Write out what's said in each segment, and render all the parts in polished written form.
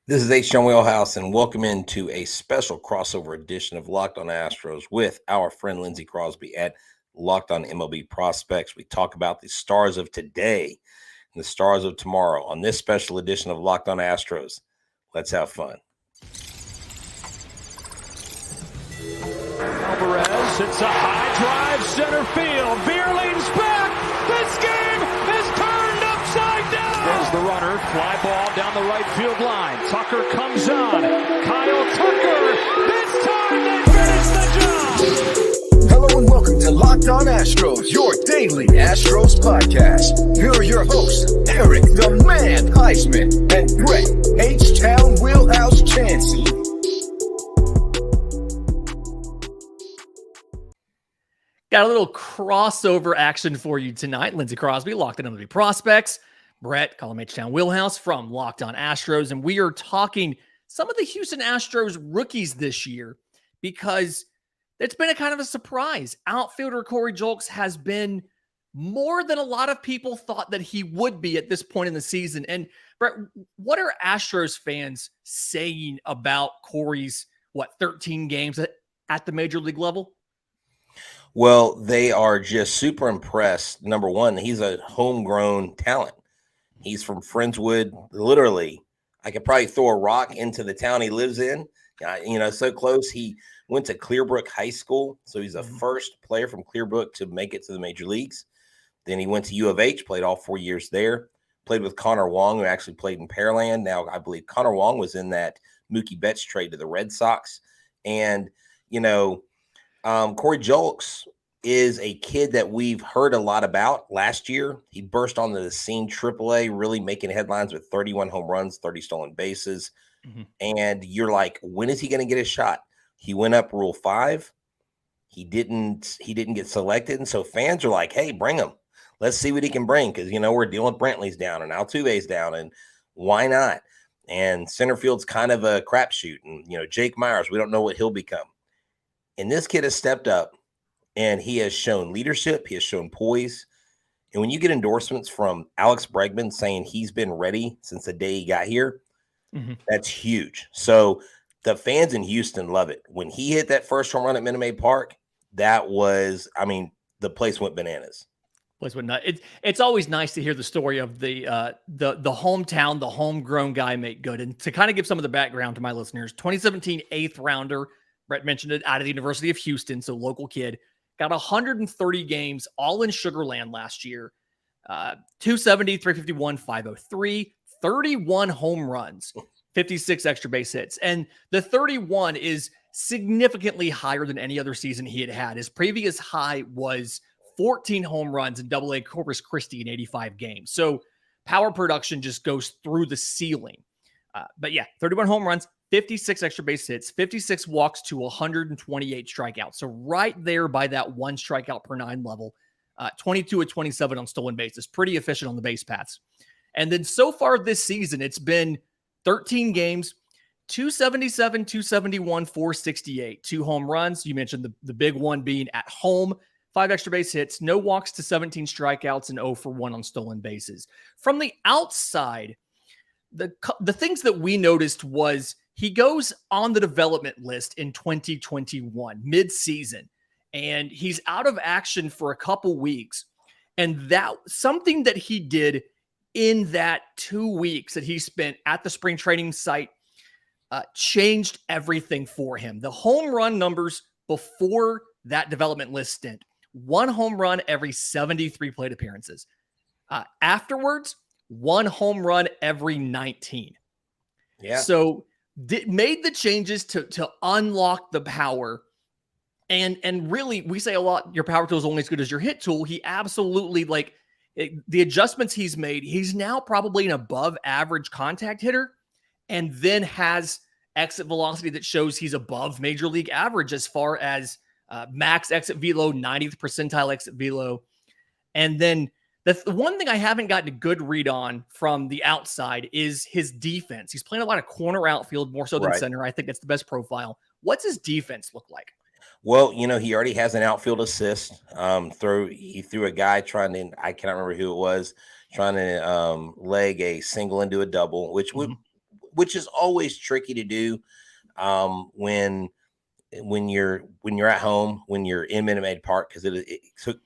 This is Htown Wheelhouse, and welcome into a special crossover edition of Locked on Astros with our friend Lindsey Crosby at Locked on MLB Prospects. We talk about the stars of today and the stars of tomorrow on this special edition of Locked on Astros. Let's have fun. Alvarez hits a high drive center field. Beer leans back. This game is turned upside down. There's the runner. Fly ball down the right field line. Tucker comes on. Kyle Tucker. This time they finish the job. Hello and welcome to Locked on Astros, your daily Astros podcast. Here are your hosts, Eric the Man Heisman and Brett Htown Wheelhouse Chansey. Got a little crossover action for you tonight. Lindsey Crosby, Locked on MLB Prospects. Brett, call him Htown Wheelhouse from Locked on Astros. And we are talking some of the Houston Astros rookies this year because it's been a kind of a surprise. Outfielder Corey Julks has been more than a lot of people thought that he would be at this point in the season. And Brett, what are Astros fans saying about Corey's, 13 games at the major league level? Well, they are just super impressed. Number one, he's a homegrown talent. He's from Friendswood. Literally, I could probably throw a rock into the town he lives in. So close. He went to Clearbrook High School, so he's the first player from Clearbrook to make it to the major leagues. Then he went to U of H, played all 4 years there, played with Connor Wong, who actually played in Pearland. Now, I believe Connor Wong was in that Mookie Betts trade to the Red Sox. And, Corey Julks is a kid that we've heard a lot about. Last year, he burst onto the scene, AAA, really making headlines with 31 home runs, 30 stolen bases. And you're like, when is he going to get a shot? He went up Rule 5. He didn't get selected. And so fans are like, hey, bring him. Let's see what he can bring. Because, we're dealing with Brantley's down and Altuve's down. And why not? And center field's kind of a crapshoot. And, Jake Myers, we don't know what he'll become. And this kid has stepped up and he has shown leadership. He has shown poise. And when you get endorsements from Alex Bregman saying he's been ready since the day he got here, that's huge. So the fans in Houston love it. When he hit that first home run at Minute Maid Park, that was, the place went bananas. Place went nuts. It's always nice to hear the story of the hometown, the homegrown guy make good. And to kind of give some of the background to my listeners, 2017 eighth rounder, Brett mentioned it, out of the University of Houston, so local kid, got 130 games, all in Sugar Land last year. 270, 351, 503, 31 home runs, 56 extra base hits. And the 31 is significantly higher than any other season he had had. His previous high was 14 home runs in AA Corpus Christi in 85 games. So power production just goes through the ceiling. But 31 home runs, 56 extra base hits, 56 walks to 128 strikeouts. So right there by that one strikeout per nine level, 22 of 27 on stolen bases. Pretty efficient on the base paths. And then so far this season, it's been 13 games, 277, 271, 468, 2 home runs. You mentioned the big one being at home, 5 extra base hits, no walks to 17 strikeouts, and 0 for 1 on stolen bases. From the outside, the things that we noticed was he goes on the development list in 2021, mid-season, and he's out of action for a couple weeks. And that something that he did in that 2 weeks that he spent at the spring training site changed everything for him. The home run numbers before that development list stint, 1 home run every 73 plate appearances. Afterwards, 1 home run every 19. Yeah. So made the changes to unlock the power. And really, we say a lot, your power tool is only as good as your hit tool. He absolutely, the adjustments he's made, he's now probably an above average contact hitter and then has exit velocity that shows he's above major league average as far as max exit velo, 90th percentile exit velo. And then the one thing I haven't gotten a good read on from the outside is his defense. He's playing a lot of corner outfield, more so than center. I think that's the best profile. What's his defense look like? Well, he already has an outfield assist. He threw a guy trying to, I cannot remember who it was, trying to leg a single into a double, which would which is always tricky to do when you're at home, when you're in Minute Maid Park, because it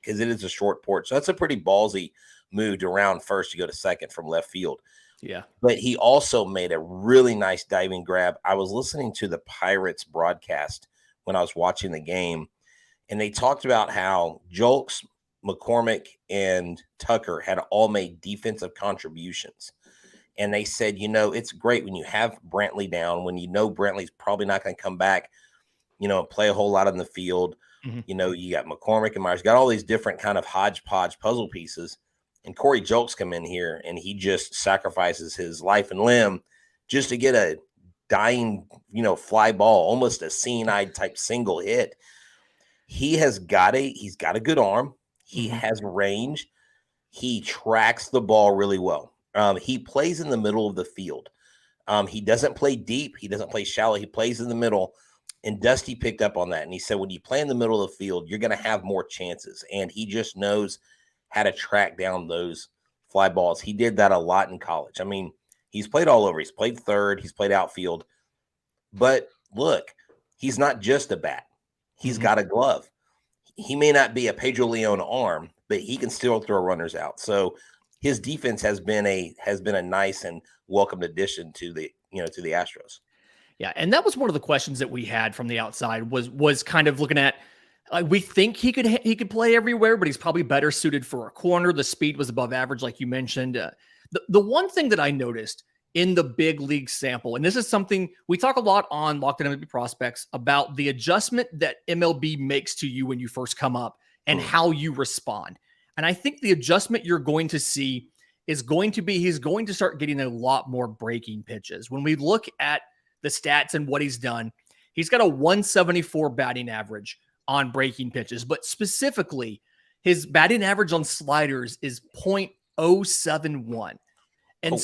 is a short porch. So that's a pretty ballsy move to round first to go to second from left field. Yeah. But he also made a really nice diving grab. I was listening to the Pirates broadcast when I was watching the game, and they talked about how Julks, McCormick, and Tucker had all made defensive contributions. And they said, it's great when you have Brantley down, when Brantley's probably not going to come back, and play a whole lot on the field. Mm-hmm. You got McCormick and Myers, got all these different kind of hodgepodge puzzle pieces. And Corey Julks come in here, and he just sacrifices his life and limb just to get a dying, fly ball, almost a seeing-eyed type single hit. He's got a good arm. He has range. He tracks the ball really well. He plays in the middle of the field. He doesn't play deep. He doesn't play shallow. He plays in the middle. And Dusty picked up on that. And he said, when you play in the middle of the field, you're going to have more chances. And he just knows how to track down those fly balls. He did that a lot in college. I mean, he's played all over. He's played third. He's played outfield. But look, he's not just a bat. He's got a glove. He may not be a Pedro Leon arm, but he can still throw runners out. So his defense has been a nice and welcomed addition to the Astros. Yeah, and that was one of the questions that we had from the outside was kind of looking at. We think he could play everywhere, but he's probably better suited for a corner. The speed was above average, like you mentioned. The one thing that I noticed in the big league sample, and this is something we talk a lot on Locked On MLB Prospects about, the adjustment that MLB makes to you when you first come up and how you respond. And I think the adjustment you're going to see is going to be he's going to start getting a lot more breaking pitches. When we look at the stats and what he's done, he's got a 174 batting average on breaking pitches, but specifically his batting average on sliders is .071. And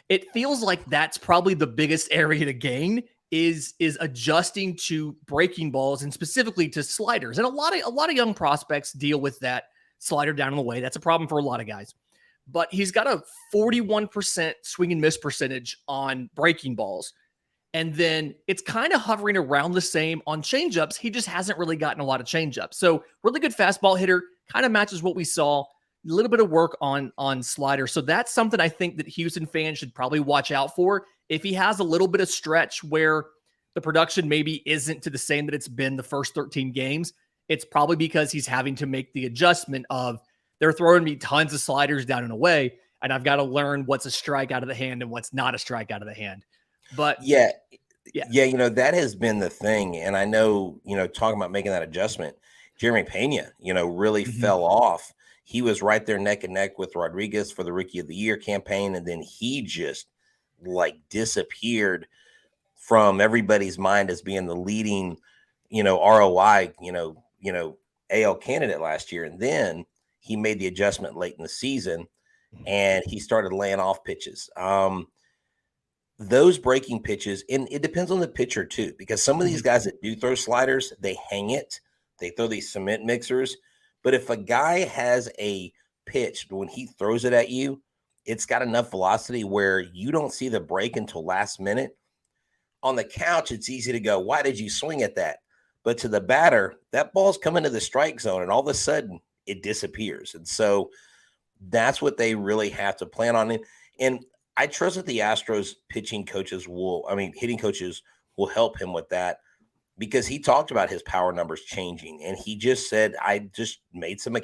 it feels like that's probably the biggest area to gain is adjusting to breaking balls and specifically to sliders. And a lot of young prospects deal with that slider down in the way. That's a problem for a lot of guys. But he's got a 41% swing and miss percentage on breaking balls. And then it's kind of hovering around the same on changeups. He just hasn't really gotten a lot of changeups. So really good fastball hitter, kind of matches what we saw. A little bit of work on slider. So that's something I think that Houston fans should probably watch out for. If he has a little bit of stretch where the production maybe isn't to the same that it's been the first 13 games, it's probably because he's having to make the adjustment of they're throwing me tons of sliders down and away, and I've got to learn what's a strike out of the hand and what's not a strike out of the hand. But yeah, that has been the thing. And I know, talking about making that adjustment, Jeremy Pena, really fell off. He was right there neck and neck with Rodriguez for the Rookie of the Year campaign. And then he just disappeared from everybody's mind as being the leading, ROI, AL candidate last year. And then he made the adjustment late in the season and he started laying off pitches. Those breaking pitches, and it depends on the pitcher too, because some of these guys that do throw sliders, they hang it. They throw these cement mixers. But if a guy has a pitch, when he throws it at you, it's got enough velocity where you don't see the break until last minute. On the couch, it's easy to go, why did you swing at that? But to the batter, that ball's coming to the strike zone, and all of a sudden it disappears. And so that's what they really have to plan on. And I trust that the Astros hitting coaches will help him with that, because he talked about his power numbers changing. And he just said, I made some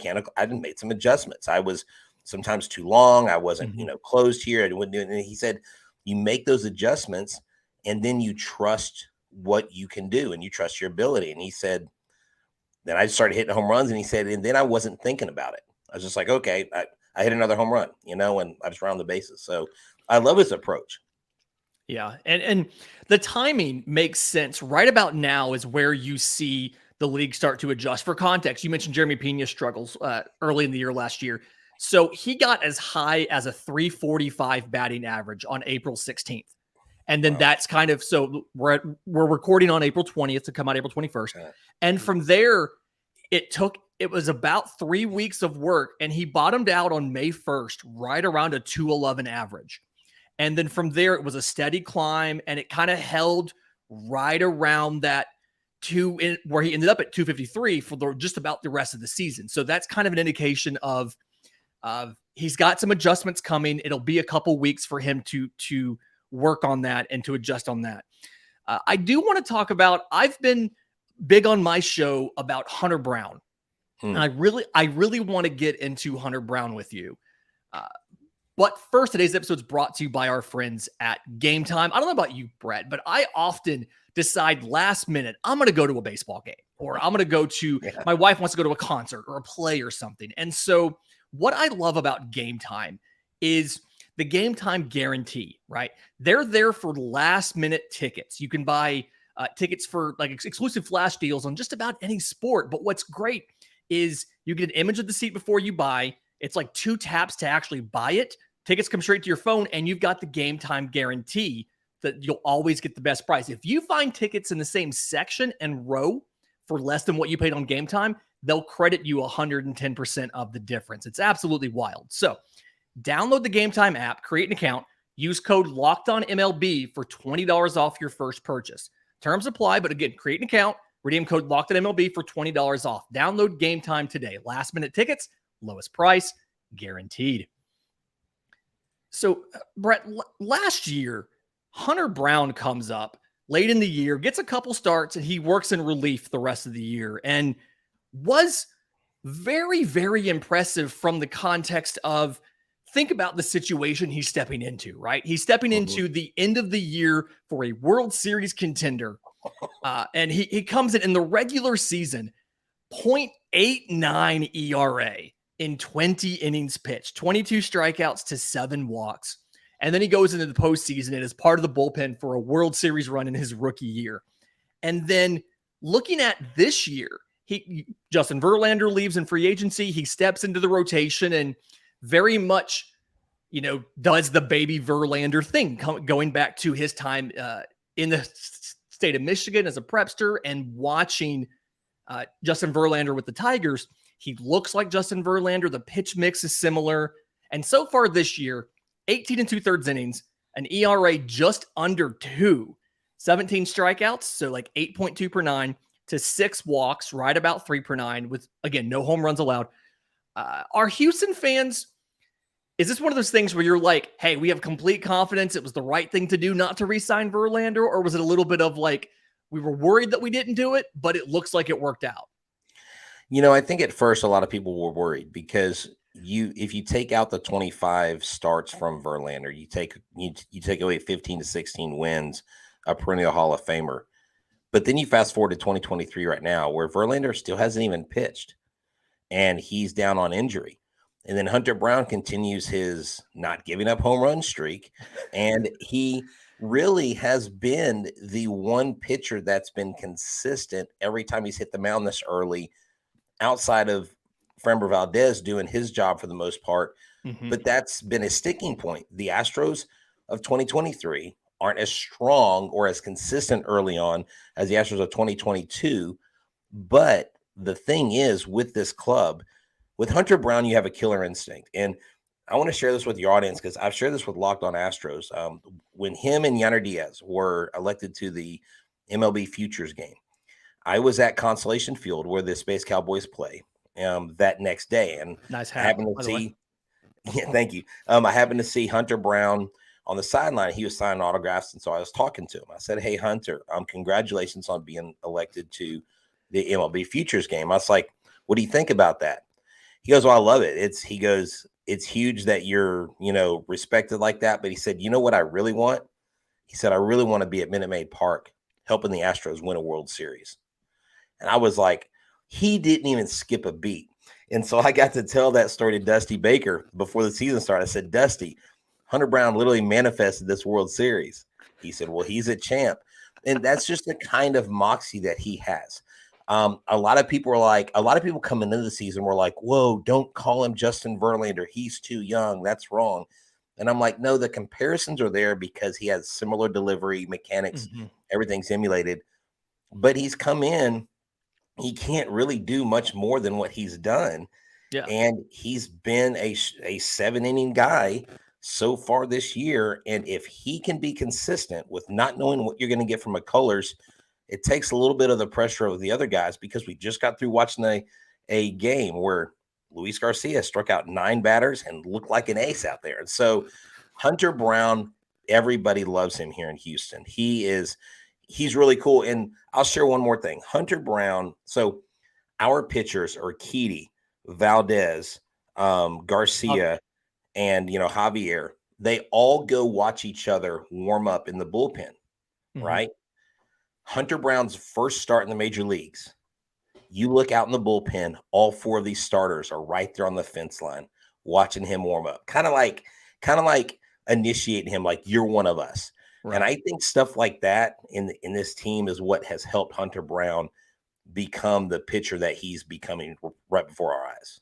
adjustments. I was sometimes too long. I wasn't, closed here. I wouldn't do it. And he said, you make those adjustments and then you trust what you can do and you trust your ability. And he said, then I started hitting home runs, and he said, and then I wasn't thinking about it. I was just like, okay, I hit another home run, and I just round the bases. So I love his approach. Yeah. And the timing makes sense. Right about now is where you see the league start to adjust. For context, you mentioned Jeremy Pena's struggles early in the year last year. So he got as high as a 345 batting average on April 16th. And then that's kind of, so we're recording on April 20th to come out April 21st. Okay. And from there, it was about 3 weeks of work, and he bottomed out on May 1st, right around a 211 average. And then from there, it was a steady climb, and it kind of held right around that where he ended up at 253 for just about the rest of the season. So that's kind of an indication of he's got some adjustments coming. It'll be a couple weeks for him to work on that and to adjust on that. I do want to talk about, I've been big on my show about Hunter Brown. And I really want to get into Hunter Brown with you. But first, today's episode is brought to you by our friends at Game Time. I don't know about you, Brett, but I often decide last minute, I'm going to go to a baseball game, or I'm going to go to, my wife wants to go to a concert or a play or something. And so what I love about Game Time is the Game Time guarantee, right? They're there for last minute tickets. You can buy tickets for like exclusive flash deals on just about any sport. But what's great is you get an image of the seat before you buy. It's like 2 taps to actually buy it. Tickets come straight to your phone, and you've got the Game Time guarantee that you'll always get the best price. If you find tickets in the same section and row for less than what you paid on Game Time, they'll credit you 110% of the difference. It's absolutely wild. So download the Game Time app, create an account, use code LOCKEDONMLB for $20 off your first purchase. Terms apply, but again, create an account, redeem code LOCKEDONMLB for $20 off. Download Game Time today. Last minute tickets, lowest price, guaranteed. So, Brett, last year, Hunter Brown comes up late in the year, gets a couple starts, and he works in relief the rest of the year, and was very, very impressive from the context of, think about the situation he's stepping into, right? He's stepping into the end of the year for a World Series contender, and he comes in the regular season, 0.89 ERA. In 20 innings pitched, 22 strikeouts to 7 walks. And then he goes into the postseason and is part of the bullpen for a World Series run in his rookie year. And then looking at this year, Justin Verlander leaves in free agency. He steps into the rotation and very much, does the baby Verlander thing, going back to his time in the state of Michigan as a prepster and watching Justin Verlander with the Tigers. He looks like Justin Verlander. The pitch mix is similar. And so far this year, 18 2/3 innings, an ERA just under 2, 17 strikeouts, so like 8.2 per 9 to 6 walks, right about 3 per 9 with, again, no home runs allowed. Are Houston fans, is this one of those things where you're like, hey, we have complete confidence it was the right thing to do not to re-sign Verlander? Or was it a little bit of like, we were worried that we didn't do it, but it looks like it worked out? I think at first a lot of people were worried because if you take out the 25 starts from Verlander, you take away 15 to 16 wins, a perennial Hall of Famer. But then you fast forward to 2023 right now, where Verlander still hasn't even pitched, and he's down on injury. And then Hunter Brown continues his not giving up home run streak, and he really has been the one pitcher that's been consistent every time he's hit the mound this early, outside of Framber Valdez doing his job for the most part. But that's been a sticking point. The Astros of 2023 aren't as strong or as consistent early on as the Astros of 2022. But the thing is, with this club, with Hunter Brown, you have a killer instinct. And I want to share this with your audience because I've shared this with Locked On Astros. When him and Yanner Diaz were elected to the MLB Futures game, I was at Constellation Field where the Space Cowboys play that next day. And nice hat, I happened to see, thank you. I happened to see Hunter Brown on the sideline. He was signing autographs. And so I was talking to him. I said, hey, Hunter, congratulations on being elected to the MLB Futures game. I was like, what do you think about that? He goes, well, I love it. It's huge that you're, respected like that. But he said, you know what I really want? He said, I really want to be at Minute Maid Park helping the Astros win a World Series. And I was like, he didn't even skip a beat. And so I got to tell that story to Dusty Baker before the season started. I said, Dusty, Hunter Brown literally manifested this World Series. He said, well, he's a champ. And that's just the kind of moxie that he has. A lot of people coming into the season were like, whoa, don't call him Justin Verlander. He's too young. That's wrong. And I'm like, no, the comparisons are there because he has similar delivery mechanics. Everything's emulated. But he's come in. He can't really do much more than what he's done. Yeah. And he's been a 7-inning guy so far this year. And if he can be consistent with not knowing what you're going to get from McCullers, it takes a little bit of the pressure of the other guys, because we just got through watching a game where Luis Garcia struck out 9 batters and looked like an ace out there. And so Hunter Brown, everybody loves him here in Houston. He's really cool. And I'll share one more thing. Hunter Brown. So our pitchers are Keedy, Valdez, Garcia, and Javier. They all go watch each other warm up in the bullpen, right? Hunter Brown's first start in the major leagues. You look out in the bullpen, all 4 of these starters are right there on the fence line watching him warm up. Kind of like initiating him, like you're one of us. Right. And I think stuff like that in this team is what has helped Hunter Brown become the pitcher that he's becoming right before our eyes.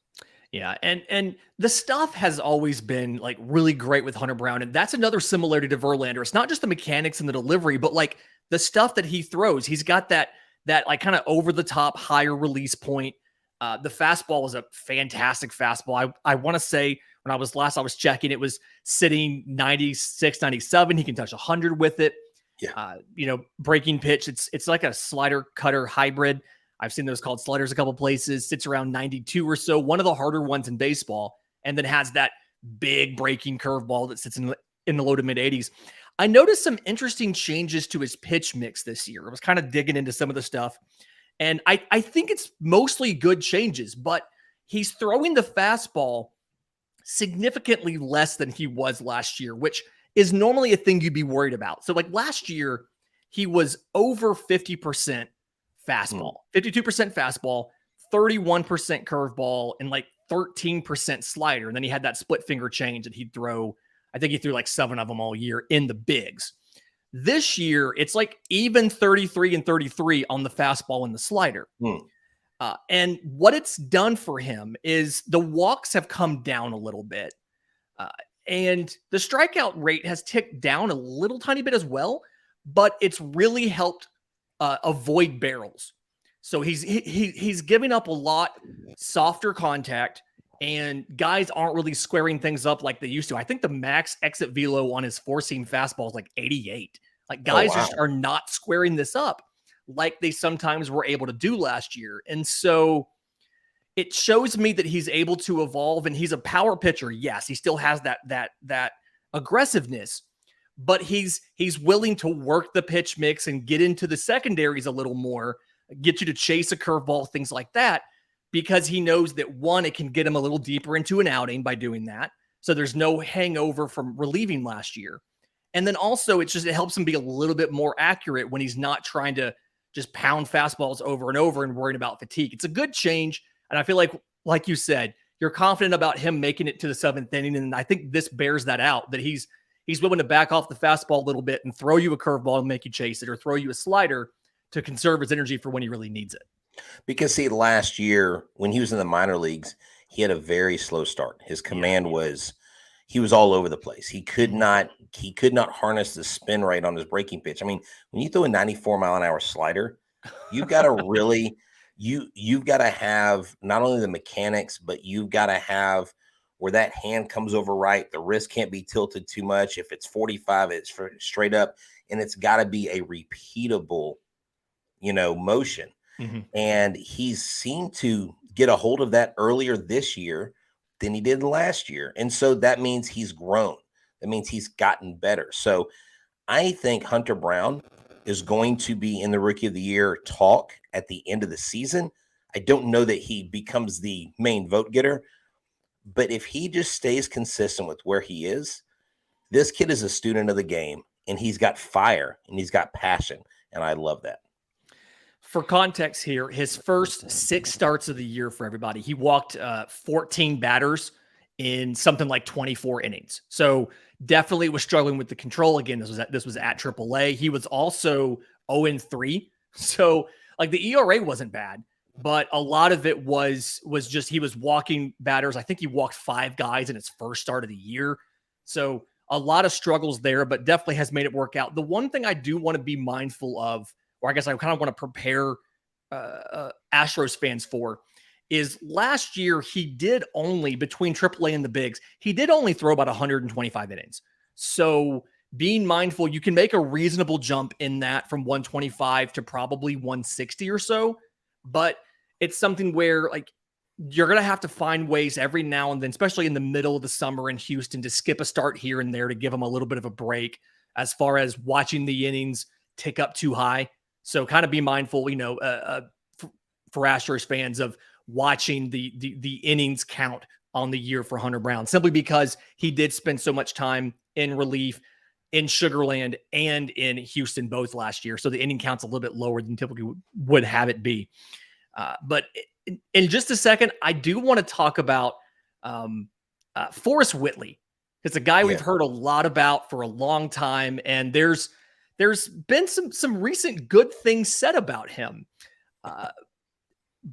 Yeah, and the stuff has always been like really great with Hunter Brown, and that's another similarity to Verlander. It's not just the mechanics and the delivery, but like the stuff that he throws. He's got that like kind of over the top higher release point. The fastball is a fantastic fastball. I want to say when I was checking, it was sitting 96, 97. He can touch 100 with it. Yeah. Breaking pitch. It's like a slider cutter hybrid. I've seen those called sliders a couple places. Sits around 92 or so. One of the harder ones in baseball, and then has that big breaking curveball that sits in the low to mid 80s. I noticed some interesting changes to his pitch mix this year. I was kind of digging into some of the stuff, and I think it's mostly good changes, but he's throwing the fastball significantly less than he was last year, which is normally a thing you'd be worried about. So like last year, he was over 50% fastball, 52% fastball, 31% curveball, and like 13% slider. And then he had that split finger change that he'd throw. I think he threw like 7 of them all year in the bigs. This year, it's like even 33 and 33 on the fastball and the slider. And what it's done for him is the walks have come down a little bit. And the strikeout rate has ticked down a little tiny bit as well, but it's really helped avoid barrels. So he's giving up a lot softer contact, and guys aren't really squaring things up like they used to. I think the max exit velo on his 4-seam fastball is like 88. Like guys just are not squaring this up like they sometimes were able to do last year. And so it shows me that he's able to evolve, and he's a power pitcher. Yes, he still has that aggressiveness, but he's willing to work the pitch mix and get into the secondaries a little more, get you to chase a curveball, things like that, because he knows that, one, it can get him a little deeper into an outing by doing that. So there's no hangover from relieving last year. And then also it helps him be a little bit more accurate when he's not trying to just pound fastballs over and over and worrying about fatigue. It's a good change. And I feel like you said, you're confident about him making it to the 7th inning. And I think this bears that out, that he's willing to back off the fastball a little bit and throw you a curveball and make you chase it, or throw you a slider to conserve his energy for when he really needs it. Because see, last year when he was in the minor leagues, he had a very slow start. His command he was all over the place. He could not harness the spin rate on his breaking pitch. I mean, when you throw a 94-mile-an-hour slider, you've got to really you've got to have not only the mechanics, but you've got to have where that hand comes over right. The wrist can't be tilted too much. If it's 45, it's straight up, and it's got to be a repeatable, motion. And he's seemed to get a hold of that earlier this year than he did last year. And so that means he's grown. That means he's gotten better. So I think Hunter Brown is going to be in the Rookie of the Year talk at the end of the season. I don't know that he becomes the main vote getter, but if he just stays consistent with where he is, this kid is a student of the game, and he's got fire and he's got passion. And I love that. For context here, his first 6 starts of the year for everybody, he walked 14 batters in something like 24 innings. So definitely was struggling with the control. Again, this was at AAA. He was also 0-3. So like the ERA wasn't bad, but a lot of it was just he was walking batters. I think he walked 5 guys in his first start of the year. So a lot of struggles there, but definitely has made it work out. The one thing I do want to be mindful of, or I guess I kind of want to prepare Astros fans for, is last year he did only, between AAA and the bigs, he did only throw about 125 innings. So being mindful, you can make a reasonable jump in that from 125 to probably 160 or so. But it's something where, like, you're going to have to find ways every now and then, especially in the middle of the summer in Houston, to skip a start here and there to give them a little bit of a break as far as watching the innings tick up too high. So kind of be mindful, for Astros fans, of watching the innings count on the year for Hunter Brown, simply because he did spend so much time in relief in Sugar Land and in Houston both last year. So the inning count's a little bit lower than typically would have it be. But in just a second, I do want to talk about Forrest Whitley. It's a guy we've heard a lot about for a long time, and there's been some recent good things said about him.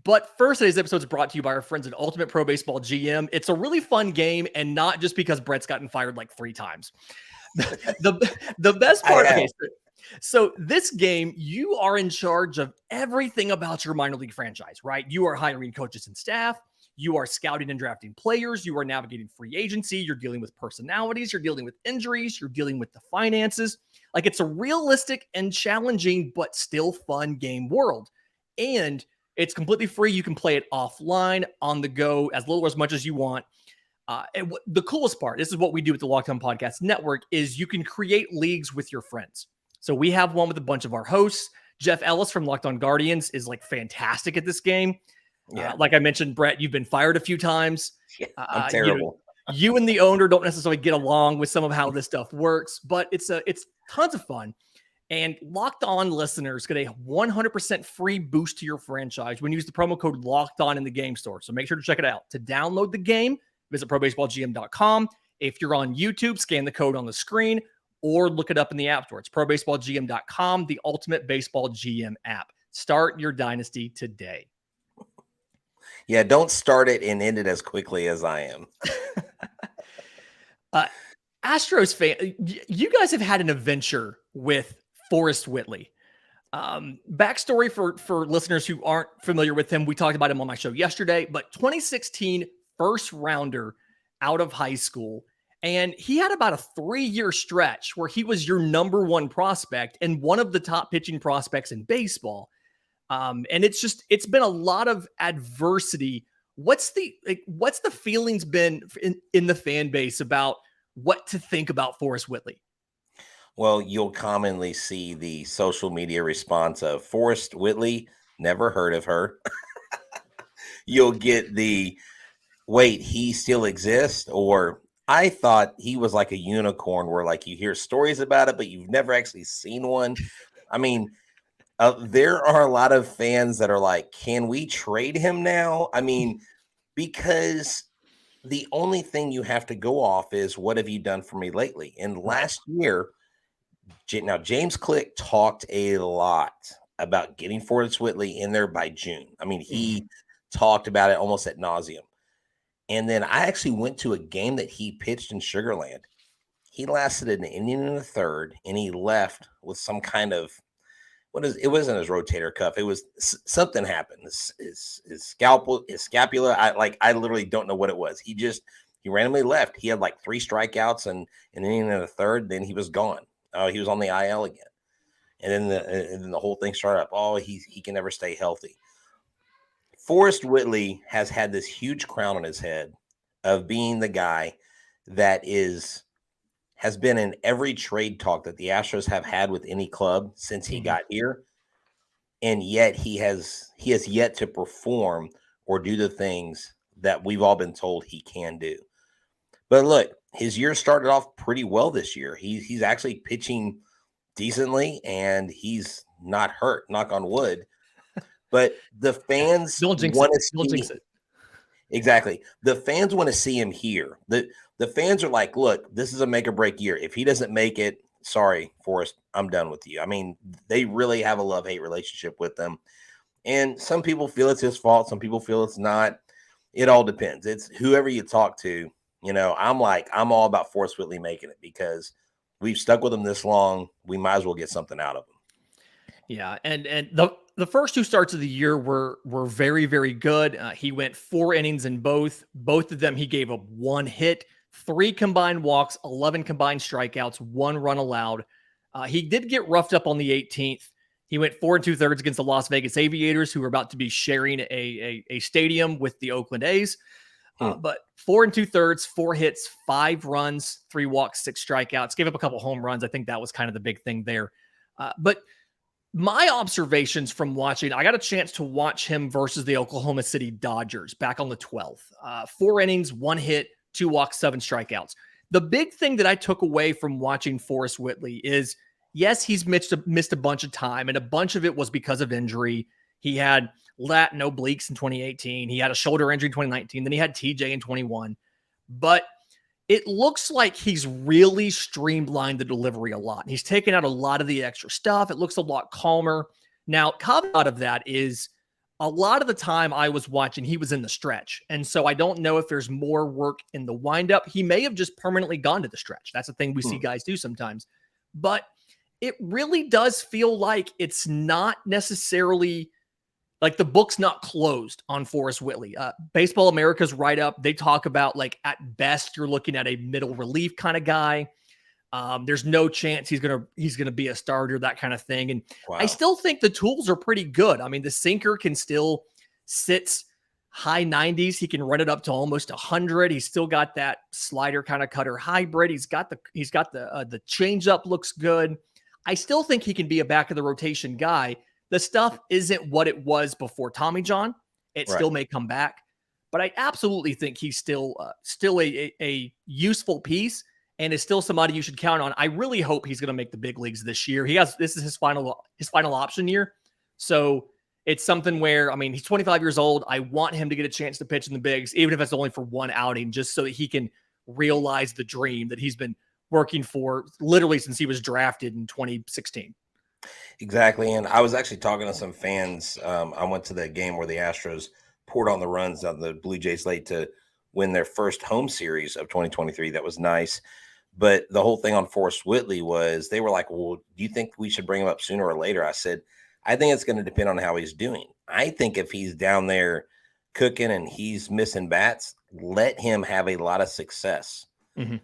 But first, today's episode is brought to you by our friends at Ultimate Pro Baseball GM. It's a really fun game, and not just because Brett's gotten fired like 3 times. The best part, okay, so this game, you are in charge of everything about your minor league franchise, right? You are hiring coaches and staff. You are scouting and drafting players. You are navigating free agency. You're dealing with personalities. You're dealing with injuries. You're dealing with the finances. Like, it's a realistic and challenging, but still fun game world. And it's completely free. You can play it offline, on the go, as little or as much as you want. And the coolest part, this is what we do with the Htown Podcast Network, is you can create leagues with your friends. So we have one with a bunch of our hosts. Jeff Ellis from Locked On Guardians is like fantastic at this game. Yeah. Like I mentioned, Brett, you've been fired a few times. Yeah, I'm terrible. You and the owner don't necessarily get along with some of how this stuff works, but it's tons of fun. And Locked On listeners get a 100% free boost to your franchise when you use the promo code Locked On in the game store. So make sure to check it out. To download the game, visit probaseballgm.com. If you're on YouTube, scan the code on the screen or look it up in the app store. It's probaseballgm.com, the ultimate baseball GM app. Start your dynasty today. Yeah, don't start it and end it as quickly as I am. Astros fan, you guys have had an adventure with Forrest Whitley. Backstory for listeners who aren't familiar with him, we talked about him on my show yesterday, but 2016 first rounder out of high school. And he had about a 3-year stretch where he was your number 1 prospect and one of the top pitching prospects in baseball. And it's been a lot of adversity. What's the feelings been in the fan base about what to think about Forrest Whitley? Well, you'll commonly see the social media response of Forrest Whitley, never heard of her. You'll get the, wait, he still exists? Or I thought he was like a unicorn, where like you hear stories about it, but you've never actually seen one. I mean, there are a lot of fans that are like, can we trade him now? I mean, because the only thing you have to go off is, what have you done for me lately? And last year, now James Click talked a lot about getting Forrest Whitley in there by June. I mean, he talked about it almost ad nauseum. And then I actually went to a game that he pitched in Sugar Land. He lasted an inning and a third, and he left with some kind of, it wasn't his rotator cuff. It was something happened. His scapula. I literally don't know what it was. He randomly left. He had like 3 strikeouts and an inning and a third. Then he was gone. He was on the IL again. And then the whole thing started up. He can never stay healthy. Forrest Whitley has had this huge crown on his head of being the guy that has been in every trade talk that the Astros have had with any club since he got here. And yet he has yet to perform or do the things that we've all been told he can do. But look, his year started off pretty well this year. He's actually pitching decently, and he's not hurt, knock on wood. But the fans want to see it. Exactly. The fans want to see him here. The fans are like, look, this is a make or break year. If he doesn't make it, sorry, Forrest, I'm done with you. I mean, they really have a love-hate relationship with them. And some people feel it's his fault. Some people feel it's not. It all depends. It's whoever you talk to. You know, I'm all about Forrest Whitley making it, because we've stuck with him this long. We might as well get something out of him. Yeah, and the first two starts of the year were very, very good. He went 4 innings in both. Both of them, he gave up 1 hit, 3 combined walks, 11 combined strikeouts, 1 run allowed. He did get roughed up on the 18th. He went 4 2/3 against the Las Vegas Aviators, who were about to be sharing a stadium with the Oakland A's. But 4 2/3, 4 hits, 5 runs, 3 walks, 6 strikeouts. Gave up a couple home runs. I think that was kind of the big thing there. But my observations from watching, I got a chance to watch him versus the Oklahoma City Dodgers back on the 12th. 4 innings, 1 hit, 2 walks, 7 strikeouts. The big thing that I took away from watching Forrest Whitley is, yes, he's missed a bunch of time, and a bunch of it was because of injury. He had lat and obliques in 2018. He had a shoulder injury in 2019. Then he had TJ in 21. But it looks like he's really streamlined the delivery a lot. He's taken out a lot of the extra stuff. It looks a lot calmer. Now, caveat of that is a lot of the time I was watching, he was in the stretch. And so I don't know if there's more work in the windup. He may have just permanently gone to the stretch. That's a thing we see guys do sometimes. But it really does feel like it's not necessarily like the book's not closed on Forrest Whitley. Baseball America's write-up, they talk about, like, at best, you're looking at a middle relief kind of guy. There's no chance he's gonna be a starter, that kind of thing. And Wow. I still think the tools are pretty good. I mean, the sinker can still sits high 90s. He can run it up to almost 100. He's still got that slider kind of cutter hybrid. He's got the changeup looks good. I still think he can be a back of the rotation guy. The stuff isn't what it was before Tommy John. It still may come back, but I absolutely think he's still a useful piece and is still somebody you should count on. I really hope he's going to make the big leagues this year. This is his final option year. So it's something where, I mean, he's 25 years old. I want him to get a chance to pitch in the bigs, even if it's only for 1 outing, just so that he can realize the dream that he's been working for literally since he was drafted in 2016. Exactly. And I was actually talking to some fans. I went to the game where the Astros poured on the runs on the Blue Jays late to win their first home series of 2023. That was nice. But the whole thing on Forrest Whitley was they were like, well, do you think we should bring him up sooner or later? I said, I think it's going to depend on how he's doing. I think if he's down there cooking and he's missing bats, let him have a lot of success. Mm-hmm.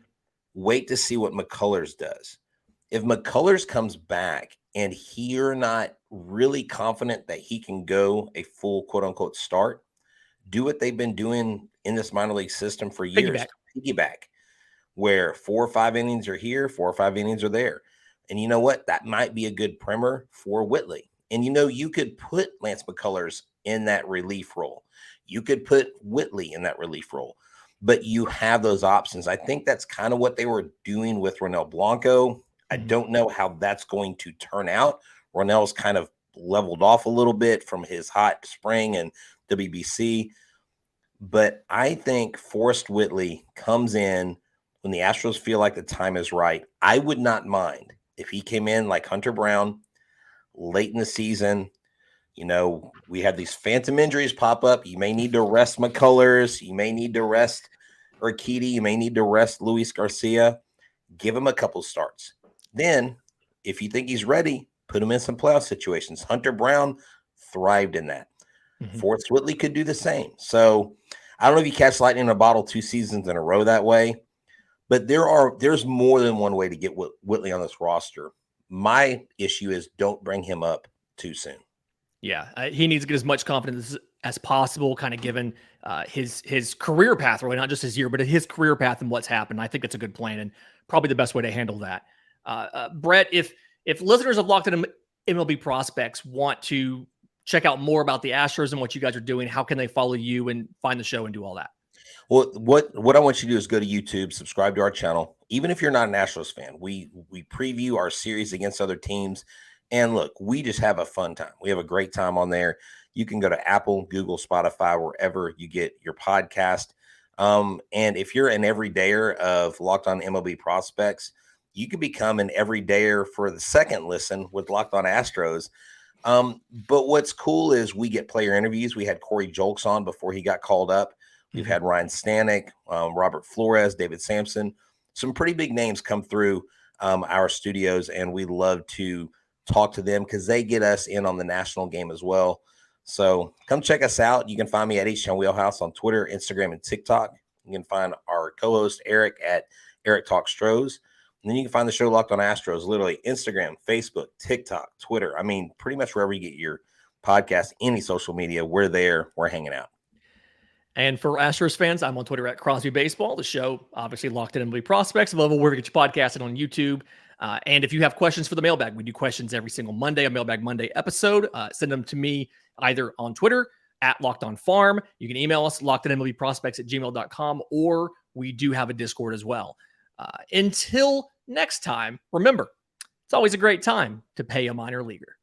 Wait to see what McCullers does. If McCullers comes back and you're not really confident that he can go a full quote unquote start, do what they've been doing in this minor league system for years. Piggyback, where 4 or 5 innings are here, 4 or 5 innings are there. And you know what? That might be a good primer for Whitley. And you could put Lance McCullers in that relief role. You could put Whitley in that relief role. But you have those options. I think that's kind of what they were doing with Ronel Blanco. I don't know how that's going to turn out. Ronel's kind of leveled off a little bit from his hot spring and WBC. But I think Forrest Whitley comes in when the Astros feel like the time is right. I would not mind if he came in like Hunter Brown late in the season. We have these phantom injuries pop up. You may need to rest McCullers. You may need to rest Urquidy. You may need to rest Luis Garcia. Give him a couple starts. Then, if you think he's ready, put him in some playoff situations. Hunter Brown thrived in that. Forrest Whitley could do the same. So, I don't know if you catch lightning in a bottle 2 seasons in a row that way, but there's more than one way to get Whitley on this roster. My issue is don't bring him up too soon. Yeah, he needs to get as much confidence as possible, kind of given his career path, really, not just his year, but his career path and what's happened. I think it's a good plan and probably the best way to handle that. Brett, if listeners of Locked On MLB Prospects want to check out more about the Astros and what you guys are doing, how can they follow you and find the show and do all that? Well, what I want you to do is go to YouTube, subscribe to our channel. Even if you're not an Astros fan, we preview our series against other teams. And look, we just have a fun time. We have a great time on there. You can go to Apple, Google, Spotify, wherever you get your podcast. And if you're an everydayer of Locked On MLB Prospects, you can become an everydayer for the second listen with Locked On Astros. But what's cool is we get player interviews. We had Corey Julks on before he got called up. We've had Ryan Stanek, Robert Flores, David Sampson. Some pretty big names come through our studios, and we love to talk to them because they get us in on the national game as well. So come check us out. You can find me at Htown Wheelhouse on Twitter, Instagram, and TikTok. You can find our co-host Eric at Eric Talk Stros. And then you can find the show Locked on Astros, literally Instagram, Facebook, TikTok, Twitter. I mean, pretty much wherever you get your podcast, any social media, we're there. We're hanging out. And for Astros fans, I'm on Twitter at Crosby Baseball. The show, obviously, Locked in MLB Prospects, available wherever you get your podcast and on YouTube. And if you have questions for the mailbag, we do questions every single Monday, a Mailbag Monday episode. Send them to me either on Twitter at Locked on Farm. You can email us, lockedinmlbprospects@gmail.com, or we do have a Discord as well. Until next time, remember, it's always a great time to pay a minor leaguer.